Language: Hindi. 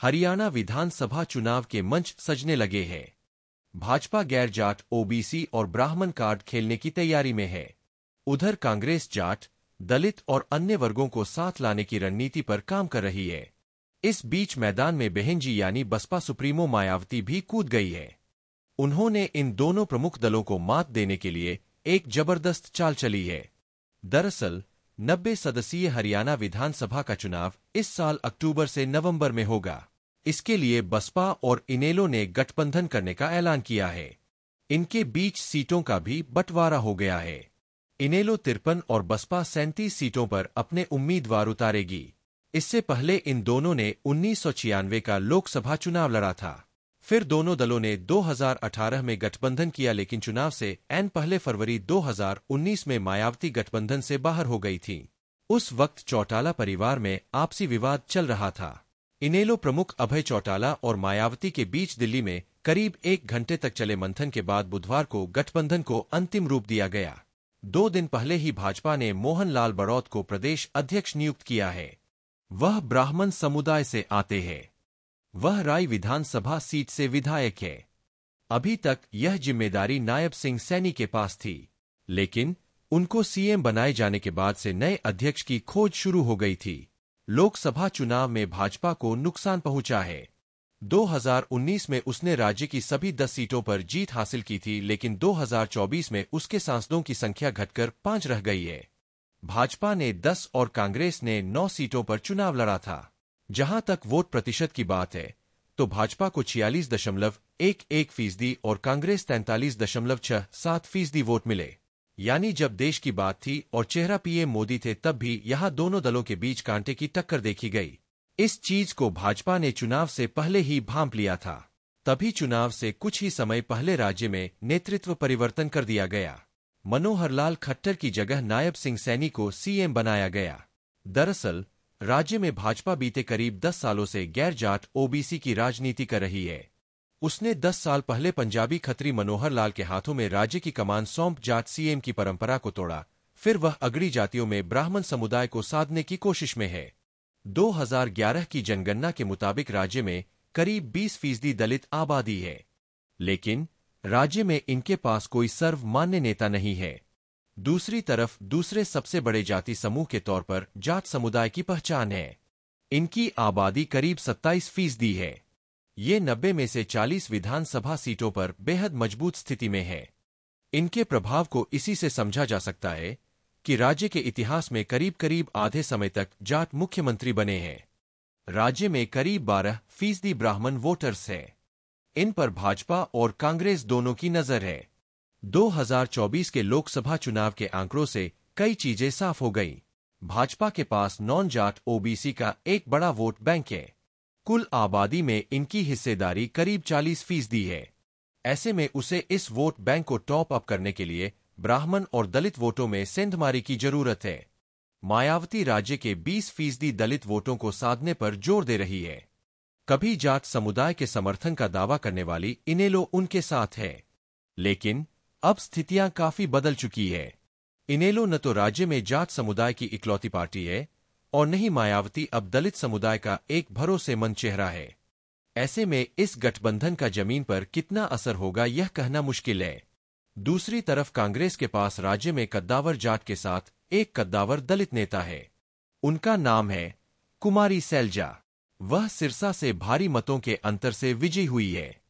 हरियाणा विधानसभा चुनाव के मंच सजने लगे हैं। भाजपा गैर जाट, ओबीसी और ब्राह्मण कार्ड खेलने की तैयारी में है। उधर कांग्रेस जाट, दलित और अन्य वर्गों को साथ लाने की रणनीति पर काम कर रही है। इस बीच मैदान में बहन जी यानी बसपा सुप्रीमो मायावती भी कूद गई है। उन्होंने इन दोनों प्रमुख दलों को मात देने के लिए एक जबरदस्त चाल चली है। दरअसल 90 सदस्यीय हरियाणा विधानसभा का चुनाव इस साल अक्टूबर से नवंबर में होगा। इसके लिए बसपा और इनेलो ने गठबंधन करने का ऐलान किया है। इनके बीच सीटों का भी बंटवारा हो गया है। इनेलो 53 और बसपा 37 सीटों पर अपने उम्मीदवार उतारेगी। इससे पहले इन दोनों ने 1996 का लोकसभा चुनाव लड़ा था। फिर दोनों दलों ने 2018 में गठबंधन किया, लेकिन चुनाव से ऐन पहले फरवरी 2019 में मायावती गठबंधन से बाहर हो गई थी। उस वक्त चौटाला परिवार में आपसी विवाद चल रहा था। इनेलो प्रमुख अभय चौटाला और मायावती के बीच दिल्ली में करीब 1 घंटे तक चले मंथन के बाद बुधवार को गठबंधन को अंतिम रूप दिया गया। 2 दिन पहले ही भाजपा ने मोहन लाल बड़ौत को प्रदेश अध्यक्ष नियुक्त किया है। वह ब्राह्मण समुदाय से आते हैं। वह राय विधानसभा सीट से विधायक है। अभी तक यह जिम्मेदारी नायब सिंह सैनी के पास थी, लेकिन उनको सीएम बनाए जाने के बाद से नए अध्यक्ष की खोज शुरू हो गई थी। लोकसभा चुनाव में भाजपा को नुकसान पहुंचा है। 2019 में उसने राज्य की सभी 10 सीटों पर जीत हासिल की थी, लेकिन 2024 में उसके सांसदों की संख्या घटकर 5 रह गई है। भाजपा ने 10 और कांग्रेस ने 9 सीटों पर चुनाव लड़ा था। जहां तक वोट प्रतिशत की बात है, तो भाजपा को 46.11% और कांग्रेस 43.67% वोट मिले। यानी जब देश की बात थी और चेहरा पीएम मोदी थे, तब भी यहां दोनों दलों के बीच कांटे की टक्कर देखी गई। इस चीज को भाजपा ने चुनाव से पहले ही भांप लिया था। तभी चुनाव से कुछ ही समय पहले राज्य में नेतृत्व परिवर्तन कर दिया गया। मनोहर लाल खट्टर की जगह नायब सिंह सैनी को सीएम बनाया गया। दरअसल राज्य में भाजपा बीते करीब 10 सालों से गैर जाट ओबीसी की राजनीति कर रही है। उसने 10 साल पहले पंजाबी खत्री मनोहर लाल के हाथों में राज्य की कमान सौंप जाट सीएम की परंपरा को तोड़ा। फिर वह अगड़ी जातियों में ब्राह्मण समुदाय को साधने की कोशिश में है। 2011 की जनगणना के मुताबिक राज्य में करीब 20% दलित आबादी है, लेकिन राज्य में इनके पास कोई सर्वमान्य नेता नहीं है। दूसरी तरफ दूसरे सबसे बड़े जाति समूह के तौर पर जाट समुदाय की पहचान है। इनकी आबादी करीब 27% है। ये 90 में से 40 विधानसभा सीटों पर बेहद मजबूत स्थिति में है। इनके प्रभाव को इसी से समझा जा सकता है कि राज्य के इतिहास में करीब करीब आधे समय तक जाट मुख्यमंत्री बने हैं। राज्य में करीब 12% ब्राह्मण वोटर्स है। इन पर भाजपा और कांग्रेस दोनों की नजर है। 2024 के लोकसभा चुनाव के आंकड़ों से कई चीजें साफ हो गई। भाजपा के पास नॉन जाट ओबीसी का एक बड़ा वोट बैंक है। कुल आबादी में इनकी हिस्सेदारी करीब 40% है। ऐसे में उसे इस वोट बैंक को टॉप अप करने के लिए ब्राह्मण और दलित वोटों में सेंधमारी की जरूरत है। मायावती राज्य के 20% दलित वोटों को साधने पर जोर दे रही है। कभी जाट समुदाय के समर्थन का दावा करने वाली इनेलो उनके साथ है, लेकिन अब स्थितियां काफी बदल चुकी है। इनेलो न तो राज्य में जाट समुदाय की इकलौती पार्टी है और न ही मायावती अब दलित समुदाय का एक भरोसेमंद चेहरा है। ऐसे में इस गठबंधन का जमीन पर कितना असर होगा यह कहना मुश्किल है। दूसरी तरफ कांग्रेस के पास राज्य में कद्दावर जाट के साथ एक कद्दावर दलित नेता है। उनका नाम है कुमारी सैलजा। वह सिरसा से भारी मतों के अंतर से विजयी हुई है।